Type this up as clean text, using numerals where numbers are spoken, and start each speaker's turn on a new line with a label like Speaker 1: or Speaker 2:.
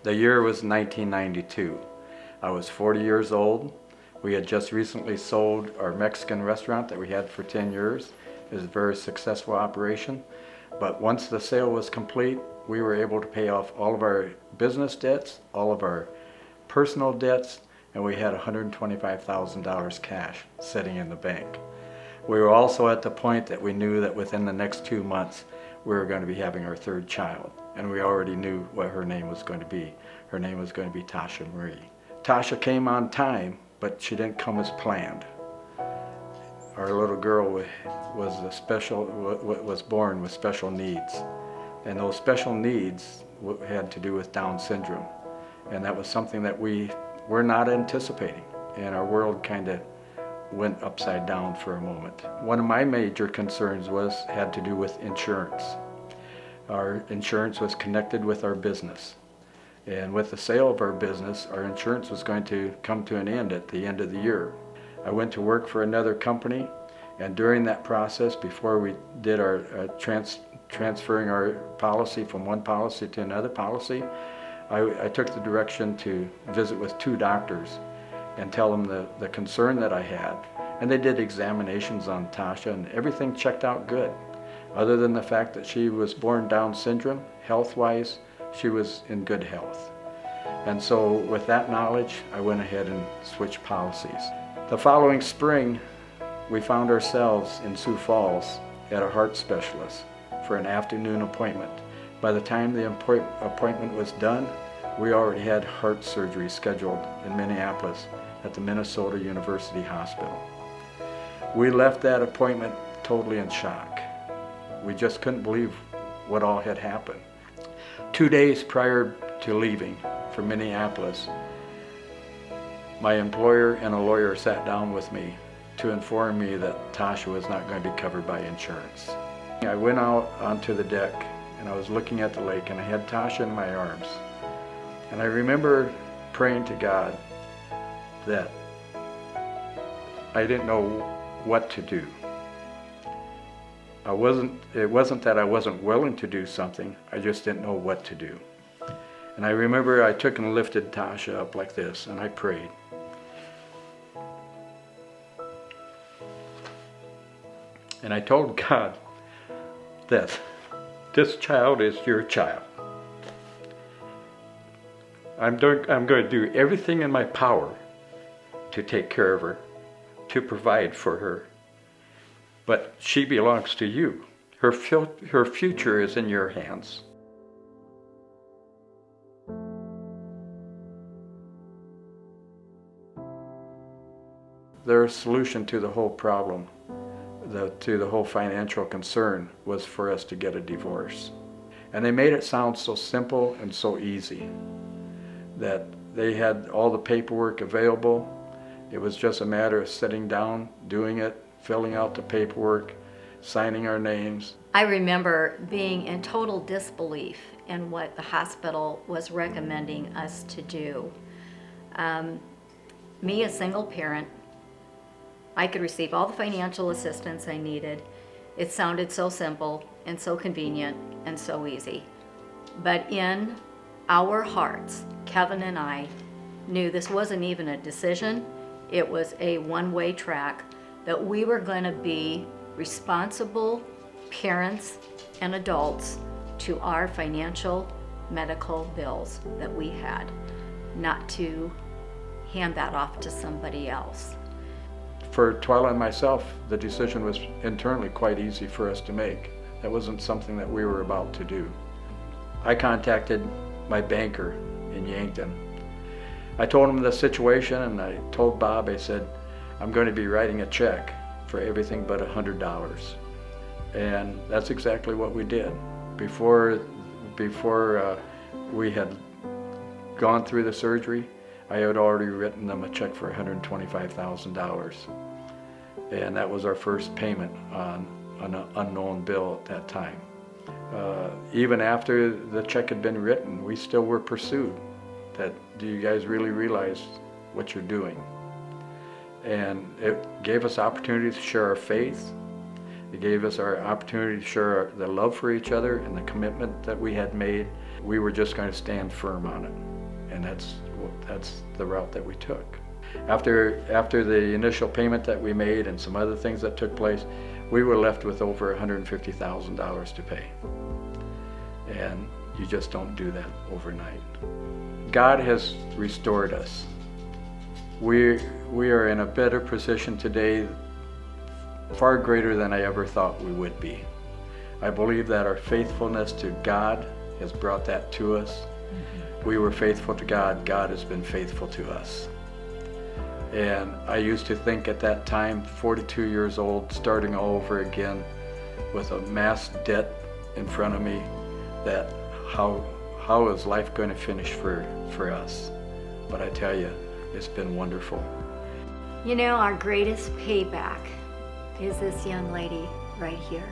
Speaker 1: The year was 1992. I was 40 years old. We had just recently sold our Mexican restaurant that we had for 10 years. It was a very successful operation. But once the sale was complete, we were able to pay off all of our business debts, all of our personal debts, and we had $125,000 cash sitting in the bank. We were also at the point that we knew that within the next 2 months, we were going to be having our third child, and we already knew what her name was going to be. Her name was going to be Tasha Marie. Tasha came on time, but she didn't come as planned. Our little girl was born with special needs, and those special needs had to do with Down syndrome, and that was something that we were not anticipating, and our world kind of went upside down for a moment. One of my major concerns had to do with insurance. Our insurance was connected with our business. And with the sale of our business, our insurance was going to come to an end at the end of the year. I went to work for another company, and during that process, before we did our transferring our policy from one policy to another policy, I took the direction to visit with 2 doctors and tell them the concern that I had. And they did examinations on Tasha, and everything checked out good. Other than the fact that she was born Down syndrome, health-wise, she was in good health. And so with that knowledge, I went ahead and switched policies. The following spring, we found ourselves in Sioux Falls at a heart specialist for an afternoon appointment. By the time the appointment was done, we already had heart surgery scheduled in Minneapolis at the Minnesota University Hospital. We left that appointment totally in shock. We just couldn't believe what all had happened. 2 days prior to leaving for Minneapolis, my employer and a lawyer sat down with me to inform me that Tasha was not going to be covered by insurance. I went out onto the deck and I was looking at the lake, and I had Tasha in my arms. And I remember praying to God that I didn't know what to do. It wasn't that I wasn't willing to do something, I just didn't know what to do. And I remember I took and lifted Tasha up like this, and I prayed. And I told God that this child is your child. I'm going to do everything in my power to take care of her, to provide for her. But she belongs to you. Her future is in your hands. Their solution to the whole problem, to the whole financial concern, was for us to get a divorce. And they made it sound so simple and so easy, that they had all the paperwork available. It was just a matter of sitting down, doing it, filling out the paperwork, signing our names.
Speaker 2: I remember being in total disbelief in what the hospital was recommending us to do. Me, a single parent, I could receive all the financial assistance I needed. It sounded so simple and so convenient and so easy. But in our hearts, Kevin and I knew this wasn't even a decision. It was a one-way track, that we were going to be responsible parents and adults to our financial medical bills that we had, not to hand that off to somebody else.
Speaker 1: For Twila and myself, the decision was internally quite easy for us to make. That wasn't something that we were about to do. I contacted my banker in Yankton. I told him the situation, and I told Bob, I said, I'm going to be writing a check for everything but $100. And that's exactly what we did. Before we had gone through the surgery, I had already written them a check for $125,000. And that was our first payment on an unknown bill at that time. Even after the check had been written, we still were pursued. That, do you guys really realize what you're doing? And it gave us opportunity to share our faith. It gave us our opportunity to share the love for each other and the commitment that we had made. we were just going to stand firm on it. And that's the route that we took. After the initial payment that we made and some other things that took place, we were left with over $150,000 to pay. And you just don't do that overnight. God has restored us. We are in a better position today, far greater than I ever thought we would be. I believe that our faithfulness to God has brought that to us. We were faithful to God. God has been faithful to us. And I used to think at that time, 42 years old, starting all over again with a mass debt in front of me, that how is life going to finish for us? But I tell you, it's been wonderful.
Speaker 2: You know, our greatest payback is this young lady right here.